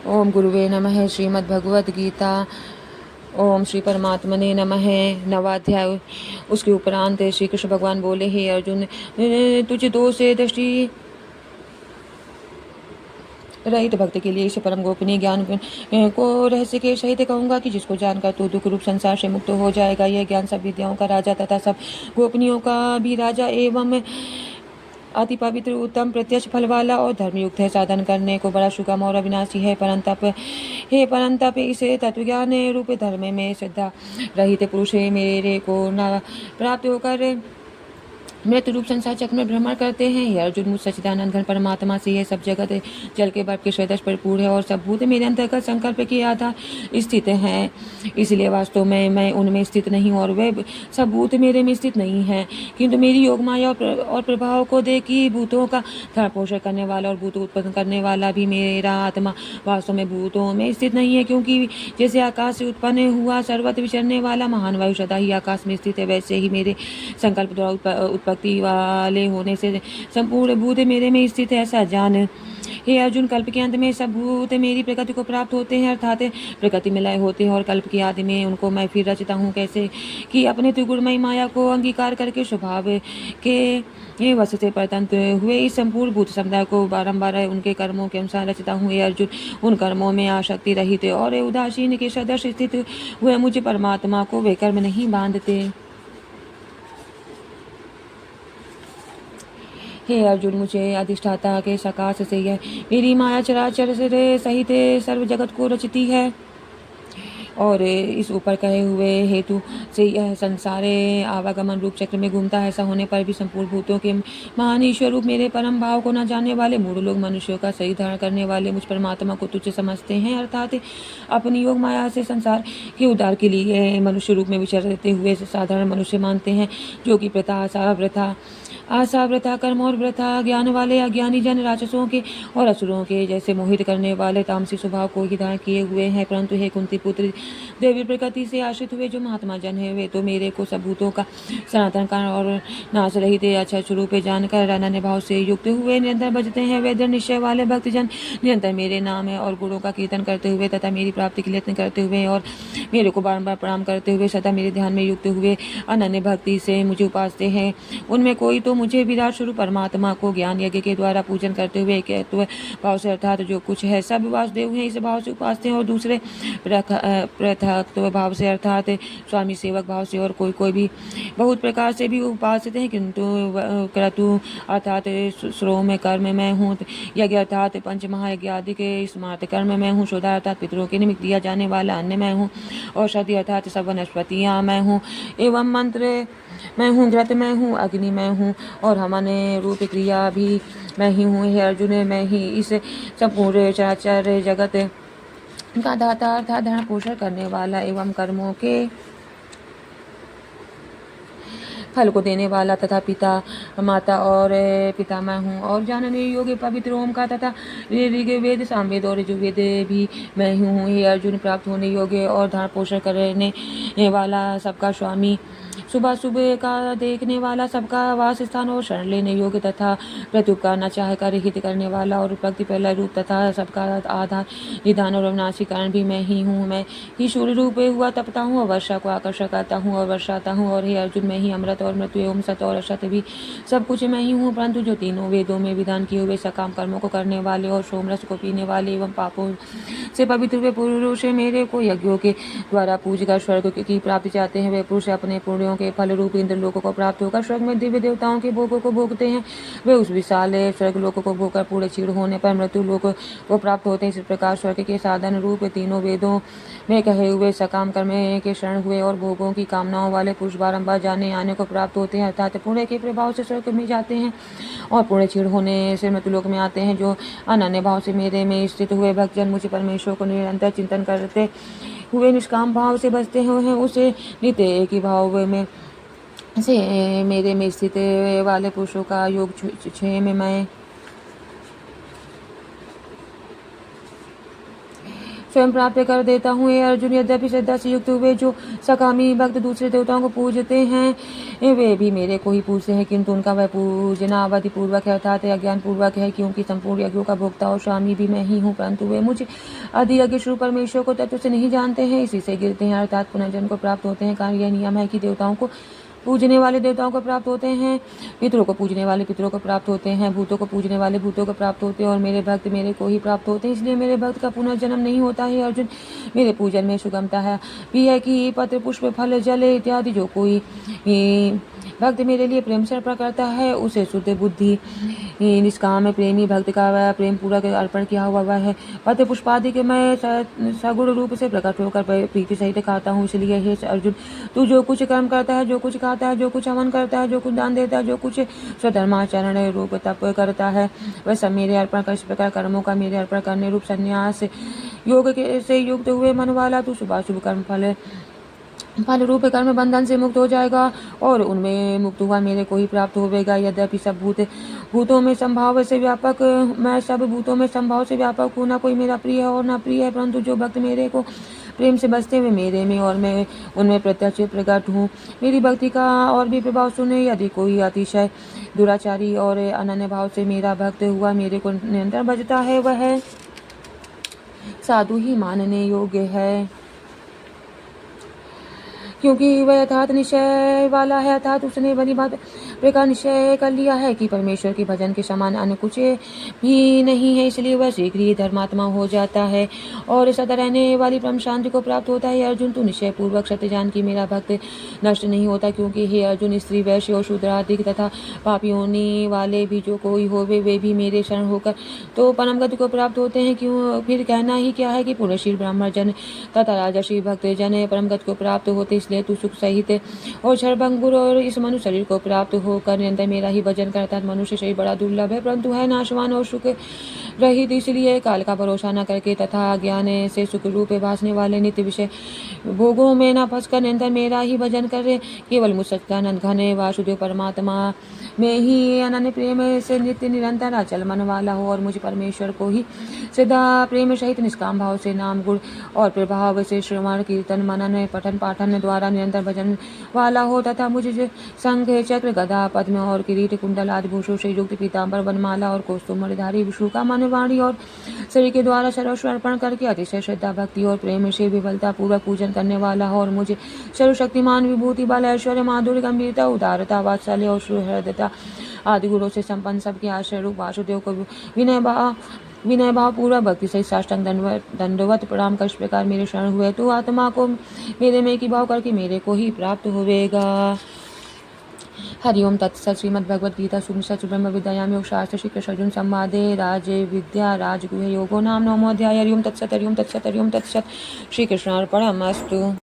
ओम गुरुवे नमः। श्रीमद् भगवद गीता। ओम श्री परमात्मने नमः। नवाध्याय। उसके उपरांत श्री कृष्ण भगवान बोले, हे अर्जुन, तुझे दो से दृष्टि रहित भक्त के लिए इस परम गोपनीय ज्ञान को रहस्य के सहित कहूंगा कि जिसको जानकर तू दुख रूप संसार से मुक्त हो जाएगा। यह ज्ञान सब विद्याओं का राजा तथा सब गोपनीयों का भी राजा एवं अति पवित्र, उत्तम, प्रत्यक्ष फल वाला और धर्मयुक्त है। साधन करने को बड़ा सुगम और अविनाशी है। परंतप इसे तत्वज्ञान रूप धर्म में श्रद्धा रहित पुरुष मेरे को न प्राप्त होकर मृत रूप संसार चक्र में भ्रमण करते हैं। ये अर्जुन, मुझ सच्चिदानंद घन परमात्मा से यह सब जगत जल के बर्फ के सदृश परिपूर्ण है और सब भूत मेरे अंतर्गत संकल्प के आधार स्थित हैं। इसलिए वास्तव में मैं उनमें स्थित नहीं और वे सब भूत मेरे में स्थित नहीं है, किंतु मेरी योग माया और प्रभाव को देख कि भूतों का धर्म पोषण करने वाला और भूत उत्पन्न करने वाला भी मेरा आत्मा वास्तव में भूतों में स्थित नहीं है। क्योंकि जैसे आकाश से उत्पन्न हुआ सर्वत्र विचरने वाला महान वायु सदा ही आकाश में स्थित है, वैसे ही मेरे संकल्प द्वारा उत्पत्ति वाले होने से संपूर्ण भूत मेरे में स्थित है। ऐसा जान हे अर्जुन, कल्प के अंत में सब भूत मेरी प्रकृति को प्राप्त होते हैं, अर्थात प्रकृति में लय होते हैं, और कल्प की आदि में उनको मैं फिर रचता हूँ। कैसे कि अपने त्रिगुणमयी माया को अंगीकार करके स्वभाव के वश से परतंत्र हुए इस संपूर्ण भूत समुदाय को बारंबार उनके कर्मों के अनुसार रचता हूँ। हे अर्जुन, उन कर्मों में आसक्ति रहित और उदासीन के सदस्य स्थित हुए मुझे परमात्मा को वे कर्म नहीं बांधते। हे अर्जुन, मुझे अधिष्ठाता के सकाश से यह मेरी माया चराचर से सहित सर्व जगत को रचती है और इस ऊपर कहे हुए हेतु से यह संसार आवागमन रूप चक्र में घूमता है। ऐसा होने पर भी संपूर्ण भूतों के महान ईश्वर रूप मेरे परम भाव को न जानने वाले मूढ़ लोग मनुष्यों का सही धारण करने वाले मुझ परमात्मा को तुच्छ समझते हैं, अर्थात अपनी योग माया से संसार के उद्धार के लिए मनुष्य रूप में विचरते हुए साधारण मनुष्य मानते हैं, जो कि आशा वृथा कर्म और वृथा ज्ञान वाले अज्ञानी जन राक्षसों के और असुरों के जैसे मोहित करने वाले तामसी स्वभाव को ही धारण किए हुए हैं। परंतु हे कुंती पुत्र, देवी प्रकृति से आश्रित हुए जो महात्मा जन है, वे तो मेरे को सब भूतों का सनातन कारण और नाश रहित अच्छा स्वरूप जानकर अनन्य भाव से युक्त हुए निरंतर भजते हैं। वे दृढ़ निश्चय वाले भक्त जन निरंतर मेरे नाम और गुणों का कीर्तन करते हुए तथा मेरी प्राप्ति के लिए यत्न करते हुए और मेरे को बारंबार प्रणाम करते हुए सदा मेरे ध्यान में युक्त हुए अनन्य भक्ति से मुझे उपासते हैं। उनमें कोई तो मुझे विराट स्वरूप परमात्मा को ज्ञान यज्ञ के द्वारा पूजन करते हुए एकत्व भाव से, अर्थात जो कुछ है सब वासुदेव हैं, इस भाव से उपासते हैं, और दूसरे पृथक्त्व भाव से, अर्थात स्वामी सेवक भाव से, और कोई भी बहुत प्रकार से भी उपासते हैं। किंतु क्रतु अर्थात श्रोम कर्म में हूँ, यज्ञ अर्थात पंच महायज्ञ आदि के स्मार्त कर्म में हूँ, शोधा अर्थात पितरों के निमित्त दिया जाने वाला अन्न में हूँ, औषधि अर्थात सब वनस्पतियाँ मैं हूँ, एवं मंत्र मैं हूँ, घृत मैं हूँ, अग्नि मैं हूँ, और हवन रूप क्रिया भी मैं ही हूँ। हे अर्जुन, मैं ही इस संपूर्ण चराचर जगत का दाता अर्थात धर्म पोषण करने वाला एवं कर्मों के फल को देने वाला तथा पिता माता और पिता मैं हूँ, और जानने योग्य पवित्र ओम का तथा ऋग्वेद सामवेद और यजुर्वेद भी मैं ही हूँ। हे अर्जुन, प्राप्त होने योग्य और धारण पोषण करने वाला, सबका स्वामी, सुबह सुबह का देखने वाला, सबका वास स्थान और शरण लेने योग्य तथा प्रत्युपकार न चाह कर हित करने वाला, और उपक्ति पहला रूप तथा सबका आधार, निधान और अविनाशी कारण भी मैं ही हूँ। मैं ही सूर्य रूप हुआ तपता हूँ और वर्षा को आकर्षक करता हूँ और वर्षाता हूँ। और हे अर्जुन, मैं ही अमृत और मृत्यु एवं सत और असत भी सब कुछ मैं ही हूँ। परंतु जो तीनों वेदों में विधान किए हुए सकाम कर्मों को करने वाले और सोमरस को पीने वाले एवं पापों से पवित्र हुए पुरुष मेरे को यज्ञों के द्वारा पूज कर स्वर्ग की प्राप्ति चाहते हैं, वे पुरुष अपने पुण्यों के फल रूप इंद्र लोकों को प्राप्त होकर स्वर्ग में दिव्य देवताओं के भोगों को भोगते हैं। वे उस विशाल स्वर्ग लोकों को भोगकर पूरे क्षीण होने पर मृत्यु लोक को प्राप्त होते हैं। इस प्रकार स्वर्ग के साधन रूप तीनों वेदों में कहे हुए सकाम कर्म के शरण हुए और भोगों की कामनाओं वाले पुरुष बारंबार जाने आने को प्राप्त होते हैं, अर्थात पुण्य के प्रभाव से स्वर्ग में जाते हैं और पुण्य क्षीण होने से मृत्यु लोक में आते हैं। जो अनन्य भाव से मेरे में स्थित हुए भक्तजन मुझे परमेश्वर को निरंतर चिंतन करते हुए निष्काम भाव से बसते हैं, उसे नित्य एक ही भाव में से मेरे में स्थित वाले पुरुषों का योग छः में मैं स्वयं प्राप्त कर देता हूँ। हे अर्जुन, यद्यपि श्रद्धा से युक्त हुए जो सकामी भक्त दूसरे देवताओं को पूजते हैं वे भी मेरे को ही पूजते हैं, किंतु उनका वह पूजना अवधि पूर्वक है अर्थात अज्ञान पूर्वक है, क्योंकि संपूर्ण यज्ञों का भोक्ता और स्वामी भी मैं ही हूँ, परंतु वे मुझे आदि यज्ञ स्वरूप परमेश्वर को तत्व से नहीं जानते हैं, इसी से गिरते हैं अर्थात पुनर्जन्म को प्राप्त होते हैं। कारण यह नियम है कि देवताओं को पूजने वाले देवताओं को प्राप्त होते हैं, पितरों को पूजने वाले पितरों को प्राप्त होते हैं, भूतों को पूजने वाले भूतों को प्राप्त होते हैं, और मेरे भक्त मेरे को ही प्राप्त होते हैं। इसलिए मेरे भक्त का पुनर्जन्म नहीं होता है अर्जुन। मेरे पूजन में सुगमता है भी है कि पत्र पुष्प फल जल इत्यादि जो कोई भक्त मेरे लिए प्रेम से अर्पण करता है उसे शुद्ध बुद्धि निष्काम प्रेमी भक्त का वह प्रेम पूर्वक अर्पण किया हुआ वह है। पत्र पुष्प आदि के मैं सगुण रूप से प्रकट होकर प्रीति सहित खाता हूँ। इसलिए हे अर्जुन, तू जो कुछ कर्म करता है, जो कुछ खाता है, जो कुछ हवन करता है, जो कुछ दान देता है, जो कुछ स्वधर्माचरण रूप तप करता है, वह सब मेरे अर्पण कर। इस प्रकार कर्मों का मेरे अर्पण करने रूप संन्यास योग से युक्त हुए मन वाला तू शुभाशुभ कर्म फल रूप कर्म बंधन से मुक्त हो जाएगा और उनमें मुक्त हुआ मेरे को ही प्राप्त होवेगा। यद्यपि सब भूतों में संभाव से व्यापक मैं सब भूतों में संभाव से व्यापक हूँ, न कोई मेरा प्रिय है और न प्रिय है, परंतु जो भक्त मेरे को प्रेम से बसते हुए मेरे में और मैं उनमें प्रत्यक्ष प्रकट हूँ। मेरी भक्ति का और भी प्रभाव सुने। यदि कोई अतिशय दुराचारी और अनन्य भाव से मेरा भक्त हुआ मेरे को निरंतर भजता है, वह साधु ही मानने योग्य है, क्योंकि वह यथार्थ निश्चय वाला है, अर्थात उसने बड़ी बात प्रकार निश्चय कर लिया है कि परमेश्वर के भजन के समान अन्य कुछ भी नहीं है। इसलिए वह शीघ्र ही धर्मात्मा हो जाता है और सदा रहने वाली परम शांति को प्राप्त होता है। अर्जुन, तू निश्चय पूर्वक सत्य जान की मेरा भक्त नष्ट नहीं होता, क्योंकि हे अर्जुन, स्त्री वैश्य और शूद्रादिक तथा पापी होने वाले भी जो कोई होवे वे भी मेरे शरण होकर तो परम गति को प्राप्त होते हैं। क्यों फिर कहना ही क्या है कि पुरुषशील ब्राह्मण जन तथा राजर्षि भक्त जन परम गति को प्राप्त होते। इसलिए तू सुख सहित और क्षणभंगुर और इस मनुष्य शरीर को प्राप्त होकर निरंतर मेरा ही भजन करता है। मनुष्य शरीर बड़ा दुर्लभ है, परंतु है नाशवान और सुख रहित, इसलिए काल का भरोसा न करके तथा ज्ञान से सुख रूप भासने वाले नित्य विषय भोगों में न फंसकर निरंतर मेरा ही भजन करे। केवल मुझ सच्चिदानंद घन वासुदेव परमात्मा में ही अनन्य प्रेम से नित्य निरंतर अचल मन वाला हो और मुझ परमेश्वर को ही सदा प्रेम सहित निष्काम भाव से नाम गुण और प्रभाव से श्रवण कीर्तन मनन पठन पाठन द्वारा निरंतर भजन वाला हो तथा मुझे शंख चक्र गदा पद्म और किरीट कुंडल आदि भूषों से युक्त पीताम्बर वनमाला और कौस्तुभधारी विष्णु का मन वाणी और शरीर के द्वारा सर्वस्व अर्पण करके अतिशय श्रद्धा भक्ति और प्रेम से विफलता पूर्वक पूजन करने वाला हो और मुझे सर्वशक्तिमान विभूति बल ऐश्वर्य माधुर्य गंभीरता उदारता वात्सल्य और सुहृदता आदि गुणों से संपन्न सबके आश्रय रूप वासुदेव को विनय भाव पूर्वक भक्ति सहित साष्टांग दंडवत प्रणाम कर इस प्रकार मेरे शरण हुए तो आत्मा को मेरे में की भाव करके मेरे को ही प्राप्त होवेगा। हरिओम तत्सत। श्रीमद् भगवद गीता सुनिषद ब्रह्म विद्यायाम योग शास्त्र श्री कृष्ण अर्जुन संवादे राज विद्या राजगुह योगो नाम नवमोऽध्यायः। हरिओम तत्सत हरिओम तत्सत हरिओम तत्सत। श्री कृष्णार्पणमस्तु।